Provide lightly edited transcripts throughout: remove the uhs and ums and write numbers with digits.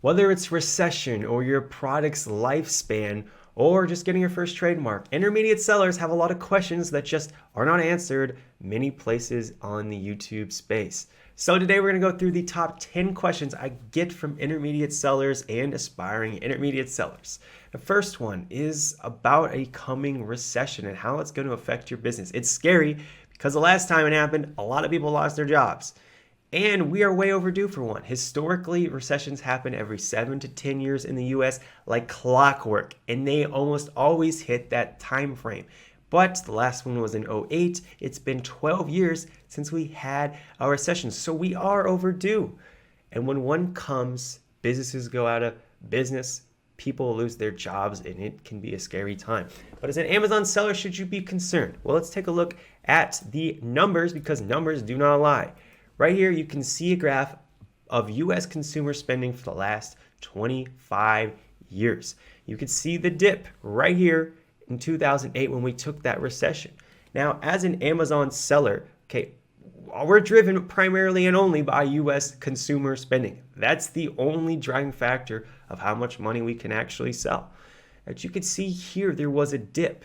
Whether it's recession or your product's lifespan or just getting your first trademark, intermediate sellers have a lot of questions that just are not answered many places on the YouTube space. So today we're going to go through the top 10 questions I get from intermediate sellers and aspiring intermediate sellers. The first one is about a coming recession and how it's going to affect your business. It's scary because the last time it happened, a lot of people lost their jobs. And we are way overdue for one. Historically, recessions happen every 7 to 10 years in the US like clockwork, and they almost always hit that time frame. But the last one was in 2008. It's been 12 years since we had a recession, so we are overdue. And when one comes, businesses go out of business, people lose their jobs, and it can be a scary time. But as an Amazon seller, should you be concerned? Well, let's take a look at the numbers because numbers do not lie. Right here, you can see a graph of US consumer spending for the last 25 years. You can see the dip right here in 2008 when we took that recession. Now, as an Amazon seller, we're driven primarily and only by US consumer spending. That's the only driving factor of how much money we can actually sell. As you can see here, there was a dip,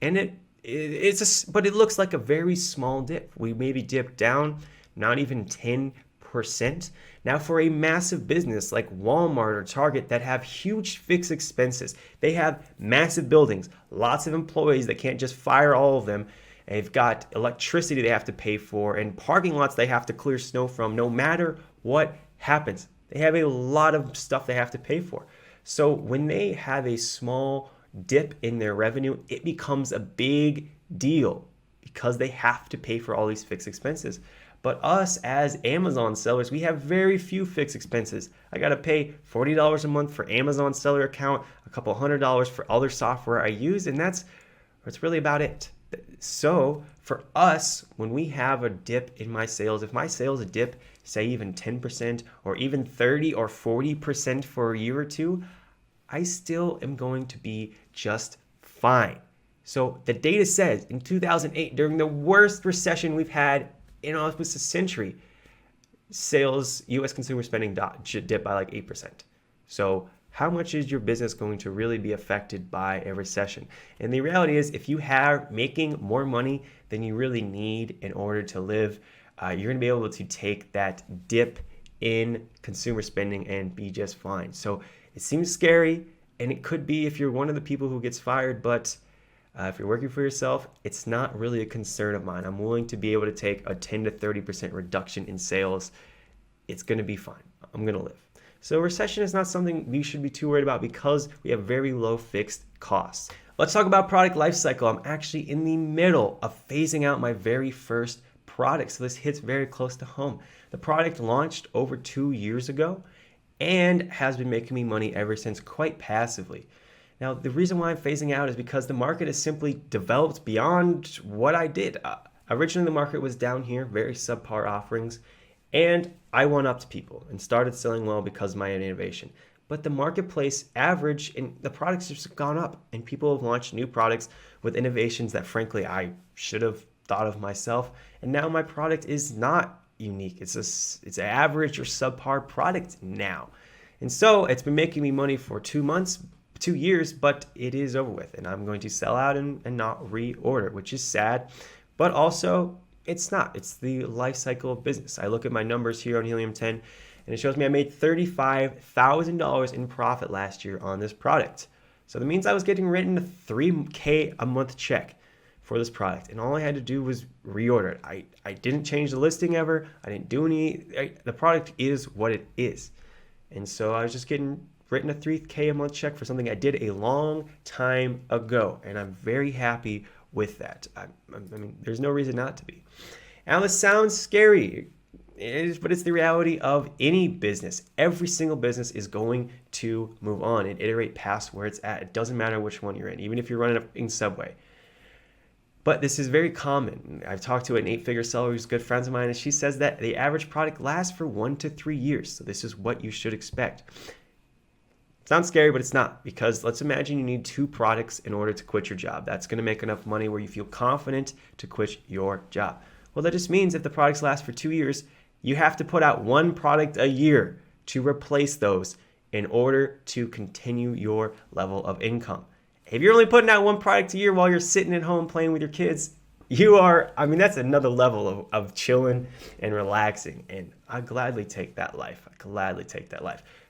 and but it looks like a very small dip. We maybe dipped down not even 10%. Now, for a massive business like Walmart or Target that have huge fixed expenses, they have massive buildings, lots of employees that can't just fire all of them. They've got electricity they have to pay for and parking lots they have to clear snow from no matter what happens. They have a lot of stuff they have to pay for. So when they have a small dip in their revenue, it becomes a big deal because they have to pay for all these fixed expenses. But us as Amazon sellers, we have very few fixed expenses. I got to pay $40 a month for Amazon seller account, a couple $100 for other software I use, and that's really about it. So for us, when we have a dip in my sales, if my sales dip, say even 10% or even 30 or 40% for a year or two, I still am going to be just fine. So the data says in 2008, during the worst recession we've had in almost a century, sales, US consumer spending dipped by like 8%. So how much is your business going to really be affected by a recession? And the reality is, if you have making more money than you really need in order to live, you're going to be able to take that dip in consumer spending and be just fine. So it seems scary, and it could be if you're one of the people who gets fired, but if you're working for yourself, it's not really a concern of mine. I'm willing to be able to take a 10 to 30% reduction in sales. It's going to be fine. I'm going to live. So recession is not something we should be too worried about because we have very low fixed costs. Let's talk about product lifecycle. I'm actually in the middle of phasing out my very first product, so this hits very close to home. The product launched over 2 years ago and has been making me money ever since, quite passively. Now, the reason why I'm phasing out is because the market has simply developed beyond what I did. Originally, the market was down here, very subpar offerings, and I went up to people and started selling well because of my innovation. But the marketplace average and the products have just gone up, and people have launched new products with innovations that, frankly, I should have thought of myself. And now my product is not unique. It's an average or subpar product now. And so it's been making me money for 2 years, but it is over with, and I'm going to sell out and not reorder, which is sad, but also it's not. It's the life cycle of business. I look at my numbers here on Helium 10, and it shows me I made $35,000 in profit last year on this product. So that means I was getting written a $3,000 a month check for this product, and all I had to do was reorder it. I didn't change the listing ever. I didn't do the product is what it is. And so I was just getting written a $3,000 a month check for something I did a long time ago, and I'm very happy with that. I mean, there's no reason not to be. Now, this sounds scary, but it's the reality of any business. Every single business is going to move on and iterate past where it's at. It doesn't matter which one you're in, even if you're running in Subway. But this is very common. I've talked to an 8-figure seller who's good friends of mine, and she says that the average product lasts for 1 to 3 years. So this is what you should expect. Sounds scary, but it's not, because let's imagine you need 2 products in order to quit your job. That's going to make enough money where you feel confident to quit your job. Well, that just means if the products last for 2 years, you have to put out 1 product a year to replace those in order to continue your level of income. If you're only putting out one product a year while you're sitting at home playing with your kids, that's another level of chilling and relaxing. And I gladly take that life.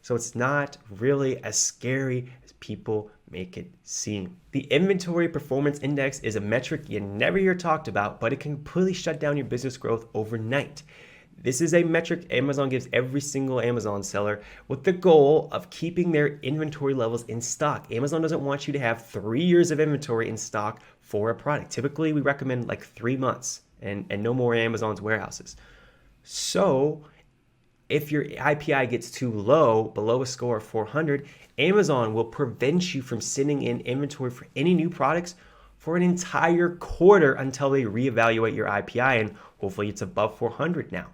So it's not really as scary as people make it seem. The Inventory Performance Index is a metric you never hear talked about, but it can completely shut down your business growth overnight. This is a metric Amazon gives every single Amazon seller with the goal of keeping their inventory levels in stock. Amazon doesn't want you to have 3 years of inventory in stock for a product. Typically, we recommend like 3 months and no more in Amazon's warehouses. So if your IPI gets too low, below a score of 400, Amazon will prevent you from sitting in inventory for any new products for an entire quarter until they reevaluate your IPI, and hopefully it's above 400 now.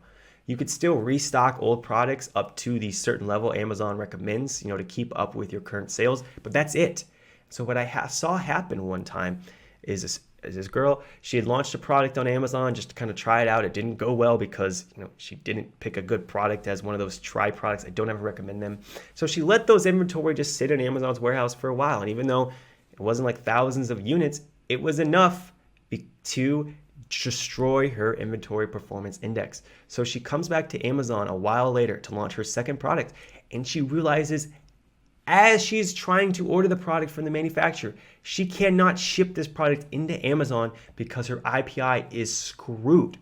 You could still restock old products up to the certain level Amazon recommends, to keep up with your current sales, but that's it. So what I saw happen one time is this girl, she had launched a product on Amazon just to kind of try it out. It didn't go well because she didn't pick a good product as one of those try products. I don't ever recommend them. So she let those inventory just sit in Amazon's warehouse for a while. And even though it wasn't like thousands of units, it was enough to destroy her inventory performance index. So she comes back to Amazon a while later to launch her second product, and she realizes as she's trying to order the product from the manufacturer, she cannot ship this product into Amazon because her IPI is screwed.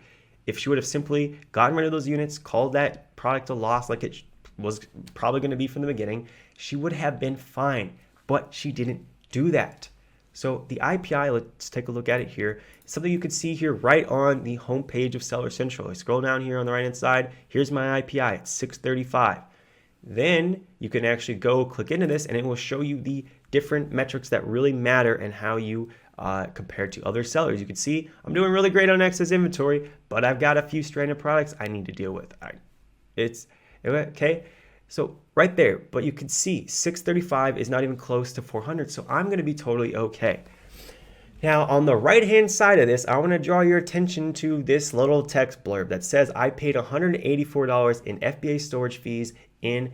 If she would have simply gotten rid of those units, called that product a loss like it was probably going to be from the beginning, she would have been fine, but she didn't do that. So the IPI, let's take a look at it here. Something you can see here right on the homepage of Seller Central. I scroll down here on the right-hand side. Here's my IPI. It's 635. Then you can actually go click into this, and it will show you the different metrics that really matter and how you compare to other sellers. You can see I'm doing really great on excess inventory, but I've got a few stranded products I need to deal with. It's okay. So right there, but you can see 635 is not even close to 400, so I'm going to be totally okay. Now, on the right-hand side of this, I want to draw your attention to this little text blurb that says I paid $184 in FBA storage fees in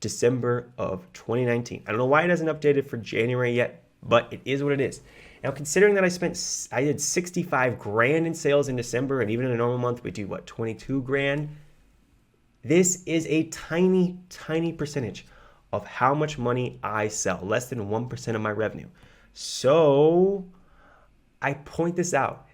December of 2019. I don't know why it hasn't updated for January yet, but it is what it is. Now, considering that I did 65 grand in sales in December, and even in a normal month, we do 22 grand. This is a tiny, tiny percentage of how much money I sell, less than 1% of my revenue. So I point this out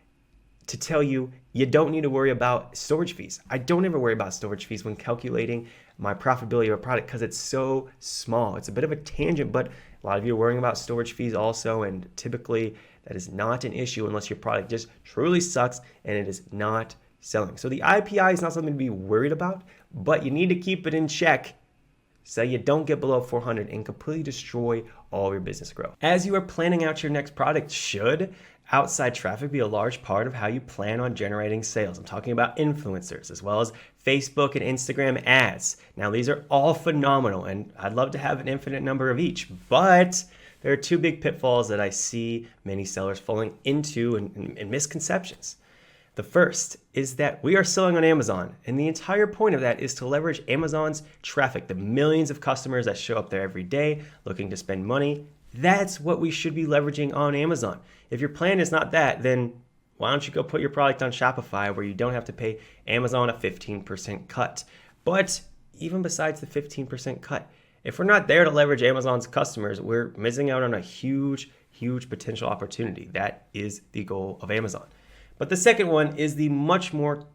to tell you, you don't need to worry about storage fees. I don't ever worry about storage fees when calculating my profitability of a product because it's so small. It's a bit of a tangent, but a lot of you are worrying about storage fees also, and typically that is not an issue unless your product just truly sucks and it is not selling. So the IPI is not something to be worried about, but you need to keep it in check so you don't get below 400 and completely destroy all your business growth. As you are planning out your next product, should outside traffic be a large part of how you plan on generating sales? I'm talking about influencers as well as Facebook and Instagram ads. Now, these are all phenomenal, and I'd love to have an infinite number of each, but there are two big pitfalls that I see many sellers falling into and misconceptions. The first is that we are selling on Amazon, and the entire point of that is to leverage Amazon's traffic, the millions of customers that show up there every day looking to spend money. That's what we should be leveraging on Amazon. If your plan is not that, then why don't you go put your product on Shopify where you don't have to pay Amazon a 15% cut? But even besides the 15% cut, if we're not there to leverage Amazon's customers, we're missing out on a huge, huge potential opportunity. That is the goal of Amazon. But the second one is the much more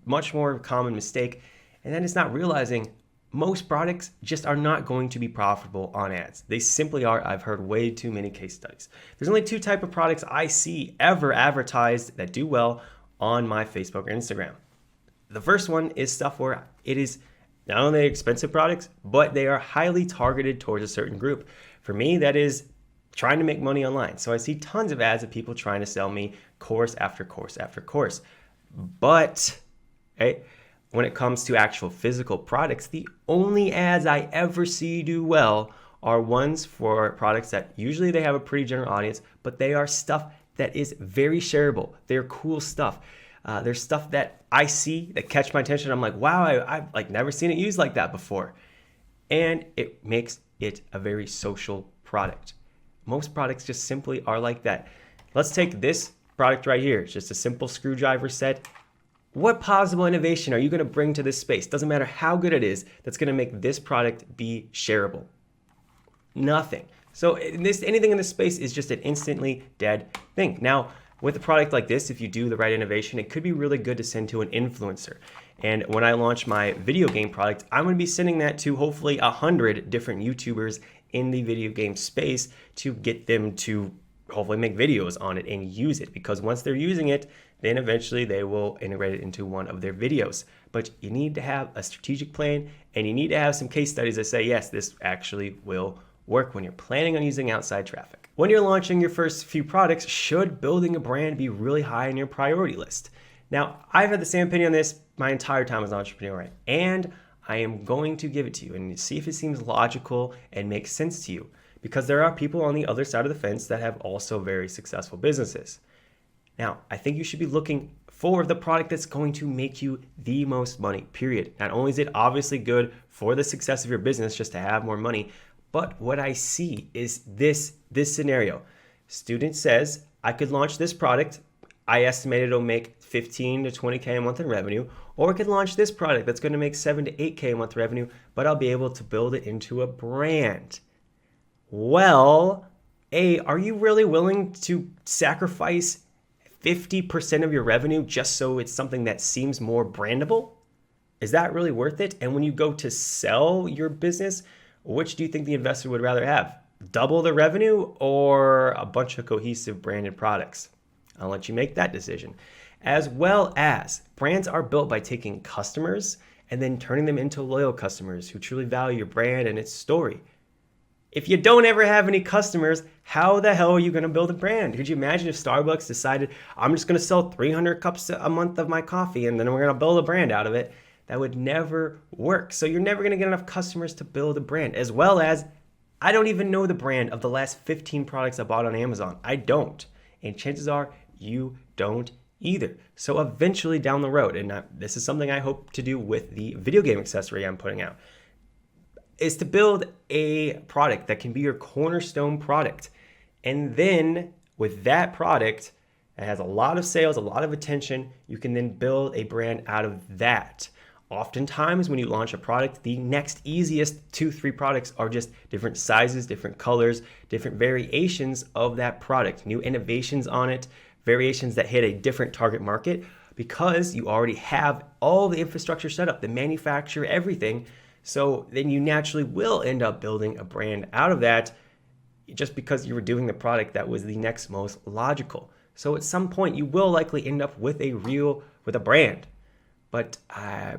common mistake, and that is not realizing most products just are not going to be profitable on ads. They simply are. I've heard way too many case studies. There's only two types of products I see ever advertised that do well on my Facebook or Instagram. The first one is stuff where it is not only expensive products, but they are highly targeted towards a certain group. For me, that is trying to make money online. So I see tons of ads of people trying to sell me course after course after course. But when it comes to actual physical products, the only ads I ever see do well are ones for products that usually they have a pretty general audience, but they are stuff that is very shareable. They're cool stuff. There's stuff that I see that catch my attention. I'm like, wow, I've like never seen it used like that before. and it makes it a very social product. Most products just simply are like that. Let's take this product right here. It's just a simple screwdriver set. What possible innovation are you going to bring to this space? Doesn't matter how good it is, that's going to make this product be shareable. Nothing. So anything in this space is just an instantly dead thing. Now, with a product like this, if you do the right innovation, it could be really good to send to an influencer. And when I launch my video game product, I'm going to be sending that to hopefully 100 different YouTubers in the video game space to get them to hopefully make videos on it and use it, because once they're using it, then eventually they will integrate it into one of their videos. But you need to have a strategic plan, and you need to have some case studies that say, yes, this actually will work when you're planning on using outside traffic. When you're launching your first few products, should building a brand be really high on your priority list? Now, I've had the same opinion on this my entire time as an entrepreneur, and I am going to give it to you and see if it seems logical and makes sense to you, because there are people on the other side of the fence that have also very successful businesses. Now, I think you should be looking for the product that's going to make you the most money, period. Not only is it obviously good for the success of your business just to have more money, but what I see is this scenario. Student says, I could launch this product. I estimate it'll make 15 to 20K a month in revenue, or I could launch this product that's going to make 7 to 8K a month revenue, but I'll be able to build it into a brand. Well, are you really willing to sacrifice 50% of your revenue just so it's something that seems more brandable? Is that really worth it? And when you go to sell your business, which do you think the investor would rather have? Double the revenue or a bunch of cohesive branded products? I'll let you make that decision. As well as brands are built by taking customers and then turning them into loyal customers who truly value your brand and its story. If you don't ever have any customers, how the hell are you going to build a brand? Could you imagine if Starbucks decided, I'm just going to sell 300 cups a month of my coffee and then we're going to build a brand out of it? That would never work. So you're never going to get enough customers to build a brand. As well as, I don't even know the brand of the last 15 products I bought on Amazon. I don't. And chances are you don't either. So eventually down the road, and this is something I hope to do with the video game accessory I'm putting out, is to build a product that can be your cornerstone product. And then with that product, it has a lot of sales, a lot of attention, you can then build a brand out of that. Oftentimes when you launch a product, the next easiest 2-3 products are just different sizes, different colors, different variations of that product, new innovations on it, variations that hit a different target market, because you already have all the infrastructure set up, the manufacturer, everything. So then you naturally will end up building a brand out of that just because you were doing the product that was the next most logical. So at some point you will likely end up with a brand. But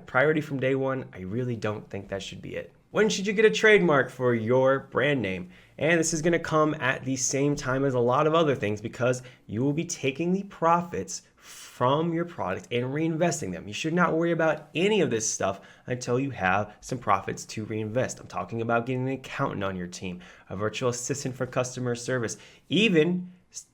priority from day one, I really don't think that should be it. When should you get a trademark for your brand name? And this is going to come at the same time as a lot of other things, because you will be taking the profits from your product and reinvesting them. You should not worry about any of this stuff until you have some profits to reinvest. I'm talking about getting an accountant on your team, a virtual assistant for customer service, even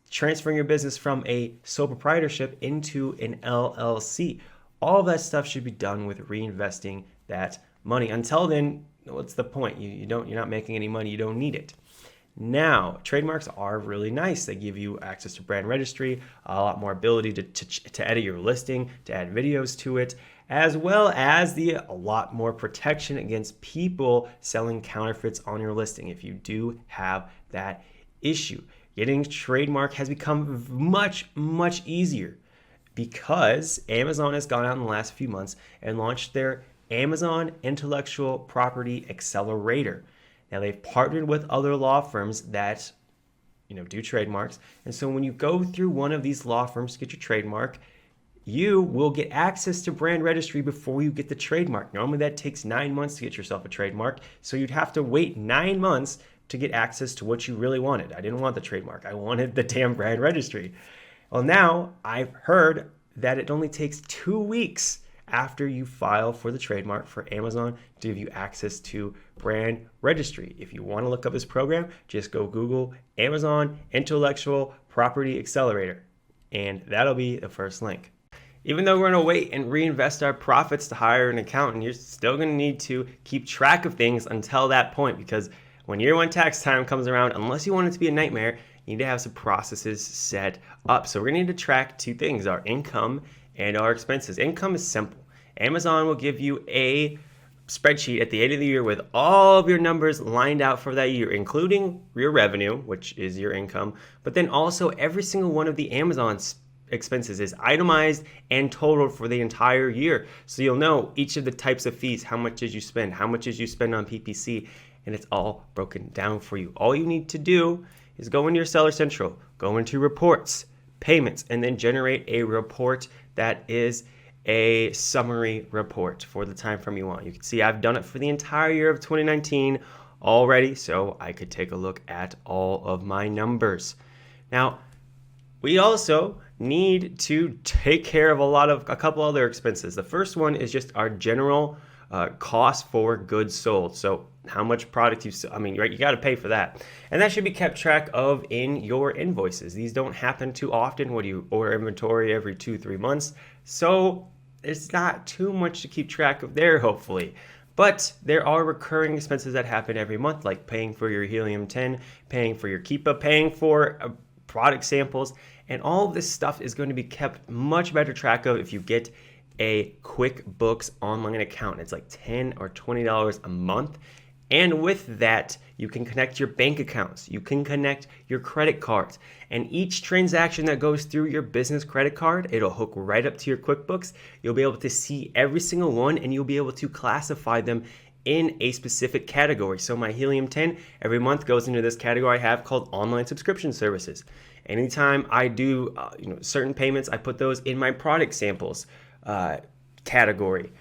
transferring your business from a sole proprietorship into an LLC. All of that stuff should be done with reinvesting that money. Until then, what's the point? You're not making any money. You don't need it. Now, trademarks are really nice. They give you access to brand registry, a lot more ability to edit your listing, to add videos to it, as well as a lot more protection against people selling counterfeits on your listing if you do have that issue. Getting trademark has become much, much easier, because Amazon has gone out in the last few months and launched their Amazon Intellectual Property Accelerator. Now, they've partnered with other law firms that do trademarks. And so when you go through one of these law firms to get your trademark, you will get access to brand registry before you get the trademark. Normally that takes 9 months to get yourself a trademark. So you'd have to wait 9 months to get access to what you really wanted. I didn't want the trademark. I wanted the damn brand registry. Well, now I've heard that it only takes 2 weeks after you file for the trademark for Amazon to give you access to brand registry. If you want to look up this program, just go Google Amazon Intellectual Property Accelerator, and that'll be the first link. Even though we're going to wait and reinvest our profits to hire an accountant, you're still going to need to keep track of things until that point, because when year one tax time comes around, unless you want it to be a nightmare, you need to have some processes set up. So we're going to need to track two things, our income and our expenses. Income is simple. Amazon will give you a spreadsheet at the end of the year with all of your numbers lined out for that year, including your revenue, which is your income, but then also every single one of the Amazon expenses is itemized and totaled for the entire year. So you'll know each of the types of fees, how much did you spend, how much did you spend on PPC, and it's all broken down for you. All you need to do is go into your Seller Central, go into reports, payments, and then generate a report that is a summary report for the time frame you want. You can see I've done it for the entire year of 2019 already, so I could take a look at all of my numbers. Now, we also need to take care of a couple other expenses. The first one is just our general cost for goods sold. So how much product right, you got to pay for that. And that should be kept track of in your invoices. These don't happen too often when you order inventory every 2-3 months. So it's not too much to keep track of there, hopefully. But there are recurring expenses that happen every month, like paying for your helium-10, paying for your Keepa, paying for product samples, and all of this stuff is going to be kept much better track of if you get a QuickBooks online account. It's like $10 or $20 a month. And with that, you can connect your bank accounts, you can connect your credit cards, and each transaction that goes through your business credit card, it'll hook right up to your QuickBooks. You'll be able to see every single one, and you'll be able to classify them in a specific category. So my helium-10 every month goes into this category I have called online subscription services. Anytime I do certain payments, I put those in my product samples category.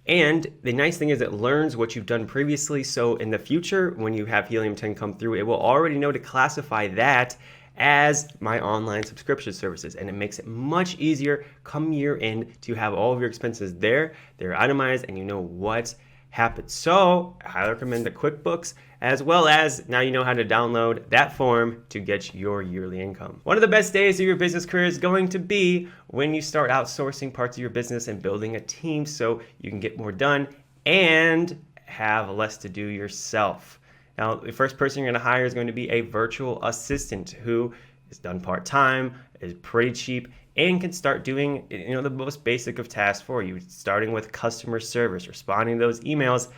And the nice thing is it learns what you've done previously. So in the future, when you have helium-10 come through, it will already know to classify that as my online subscription services. And it makes it much easier come year end to have all of your expenses there. They're itemized and you know what happened. So I highly recommend the QuickBooks, as well as now you know how to download that form to get your yearly income. One of the best days of your business career is going to be when you start outsourcing parts of your business and building a team so you can get more done and have less to do yourself. Now, the first person you're going to hire is going to be a virtual assistant who is done part-time, is pretty cheap, and can start doing the most basic of tasks for you, starting with customer service, responding to those emails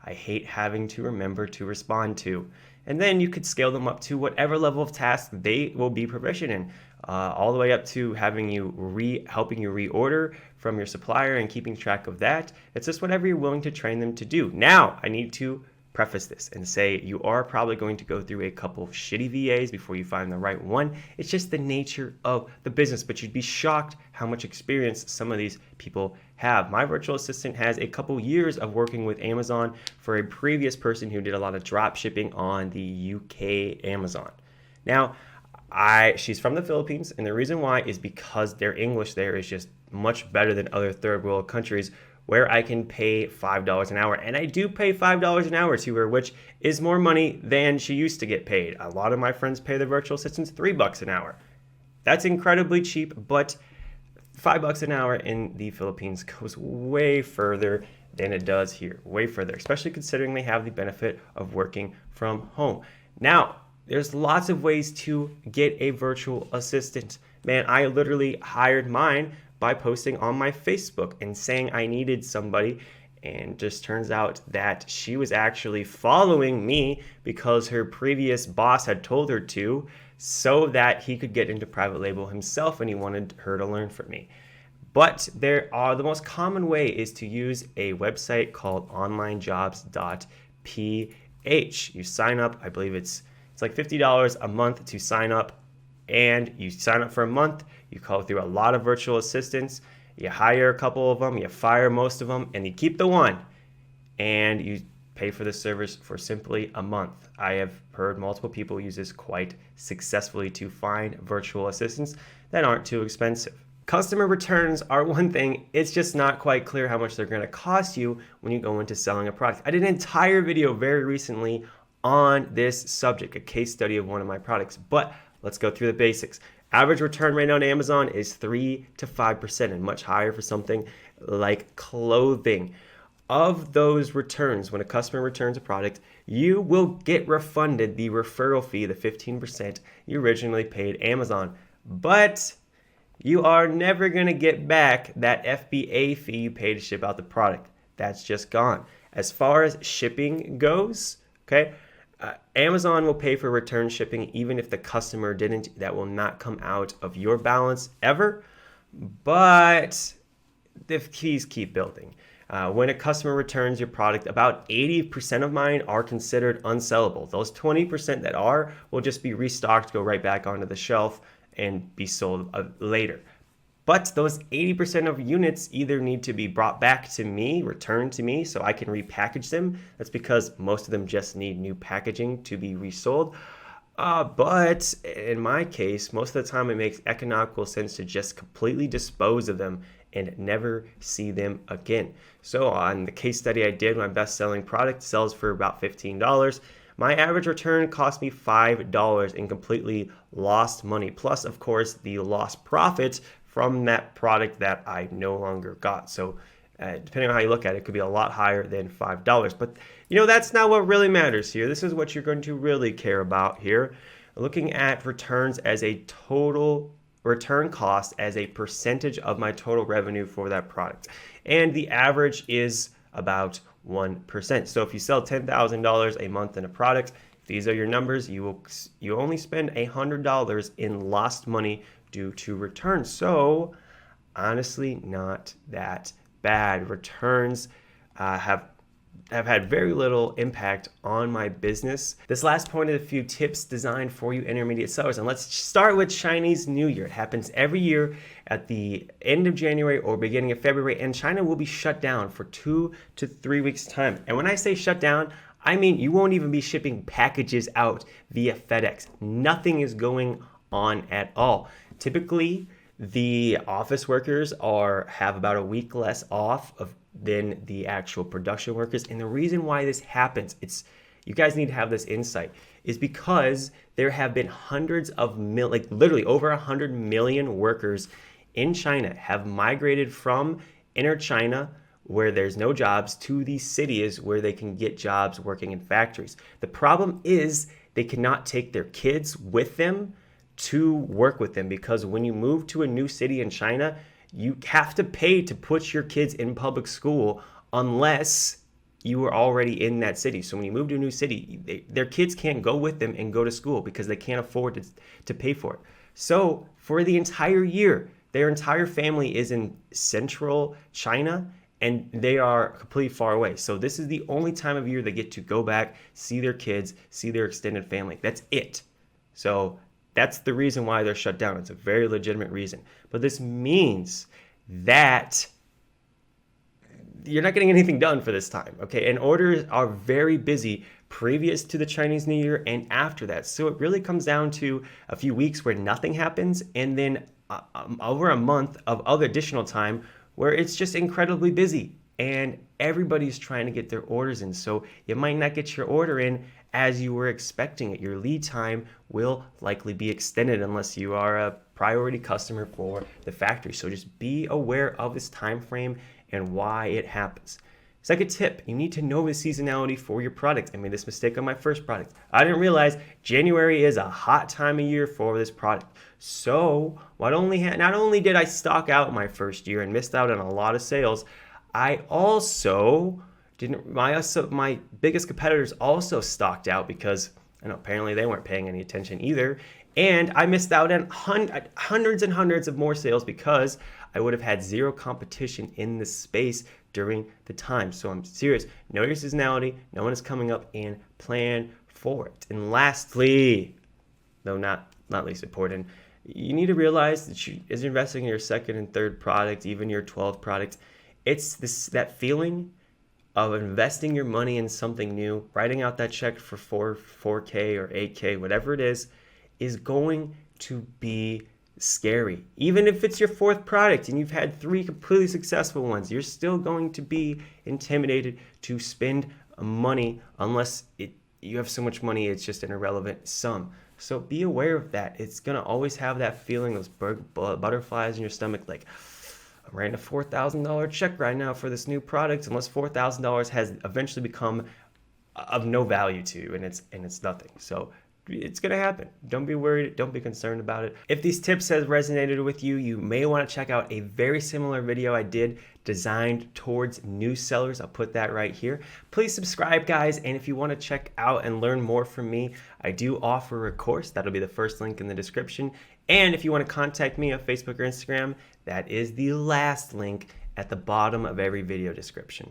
I hate having to remember to respond to. And then you could scale them up to whatever level of task they will be proficient in, all the way up to having you helping you reorder from your supplier and keeping track of that. It's just whatever you're willing to train them to do. Now, I need to preface this and say you are probably going to go through a couple of shitty VAs before you find the right one. It's just the nature of the business, but you'd be shocked how much experience some of these people have. My virtual assistant has a couple years of working with Amazon for a previous person who did a lot of drop shipping on the UK Amazon. Now, she's from the Philippines, and the reason why is because their English there is just much better than other third world countries where I can pay $5 an hour. And I do pay $5 an hour to her, which is more money than she used to get paid. A lot of my friends pay their virtual assistants $3 an hour. That's incredibly cheap, but $5 an hour in the Philippines goes way further than it does here, way further, especially considering they have the benefit of working from home. Now, there's lots of ways to get a virtual assistant. Man, I literally hired mine by posting on my Facebook and saying I needed somebody, and just turns out that she was actually following me because her previous boss had told her to, so that he could get into private label himself, and he wanted her to learn from me. But the most common way is to use a website called onlinejobs.ph. You sign up, I believe it's like $50 a month to sign up, and you sign up for a month. You call through a lot of virtual assistants, you hire a couple of them, you fire most of them, and you keep the one, and you pay for the service for simply a month. I have heard multiple people use this quite successfully to find virtual assistants that aren't too expensive. Customer returns are one thing. It's just not quite clear how much they're going to cost you when you go into selling a product. I did an entire video very recently on this subject, a case study of one of my products, but let's go through the basics. Average return rate on Amazon is 3 to 5% and much higher for something like clothing. Of those returns, when a customer returns a product, you will get refunded the referral fee, the 15% you originally paid Amazon. But you are never going to get back that FBA fee you paid to ship out the product. That's just gone. As far as shipping goes, okay, Amazon will pay for return shipping even if the customer didn't. That will not come out of your balance ever. But the keys keep building. When a customer returns your product, about 80% of mine are considered unsellable. Those 20% that are will just be restocked, go right back onto the shelf, and be sold later. But those 80% of units either need to be brought back to me, returned to me, so I can repackage them. That's because most of them just need new packaging to be resold. But in my case, most of the time it makes economical sense to just completely dispose of them and never see them again. So on the case study I did, my best-selling product sells for about $15. My average return cost me $5 and completely lost money. Plus, of course, the lost profits from that product that I no longer got. So depending on how you look at it, it could be a lot higher than $5. But that's not what really matters here. This is what you're going to really care about here. Looking at returns as a total return cost as a percentage of my total revenue for that product. And the average is about 1%. So if you sell $10,000 a month in a product, if these are your numbers, you only spend $100 in lost money due to returns. So honestly, not that bad. Returns have had very little impact on my business. This last point is a few tips designed for you intermediate sellers. And let's start with Chinese New Year. It happens every year at the end of January or beginning of February, and China will be shut down for 2 to 3 weeks' time. And when I say shut down, I mean you won't even be shipping packages out via FedEx. Nothing is going on at all. Typically, the office workers have about a week less off than the actual production workers. And the reason why this happens, you guys need to have this insight, is because there have been hundreds of literally over 100 million workers in China have migrated from inner China, where there's no jobs, to these cities where they can get jobs working in factories. The problem is they cannot take their kids with them to work with them, because when you move to a new city in China, you have to pay to put your kids in public school unless you were already in that city. So when you move to a new city, their kids can't go with them and go to school because they can't afford to pay for it. So for the entire year, their entire family is in central China and they are completely far away. So this is the only time of year they get to go back, see their kids, see their extended family. That's it. So that's the reason why they're shut down. It's a very legitimate reason. But this means that you're not getting anything done for this time, okay? And orders are very busy previous to the Chinese New Year and after that. So it really comes down to a few weeks where nothing happens, and then over a month of other additional time where it's just incredibly busy and everybody's trying to get their orders in. So you might not get your order in as you were expecting it. Your lead time will likely be extended unless you are a priority customer for the factory. So just be aware of this time frame and why it happens. Second tip, you need to know the seasonality for your product. I made this mistake on my first product. I didn't realize January is a hot time of year for this product. So not only did I stock out my first year and missed out on a lot of sales, I also my biggest competitors also stocked out because apparently they weren't paying any attention either. And I missed out on hundreds and hundreds of more sales because I would have had zero competition in this space during the time. So I'm serious. Know your seasonality. Know when it's coming up and plan for it. And lastly, though not least important, you need to realize that as you're investing in your second and third product, even your 12th product, it's that feeling of investing your money in something new, writing out that check for 4K or 8K, whatever it is going to be scary. Even if it's your fourth product and you've had 3 completely successful ones, you're still going to be intimidated to spend money unless you have so much money it's just an irrelevant sum. So be aware of that. It's going to always have that feeling, those butterflies in your stomach, like, I'm writing a $4,000 check right now for this new product, unless $4,000 has eventually become of no value to you, and it's nothing. So it's gonna happen. Don't be worried. Don't be concerned about it. If these tips have resonated with you, you may want to check out a very similar video I did designed towards new sellers. I'll put that right here. Please subscribe, guys. And if you want to check out and learn more from me, I do offer a course. That'll be the first link in the description. And if you want to contact me on Facebook or Instagram, that is the last link at the bottom of every video description.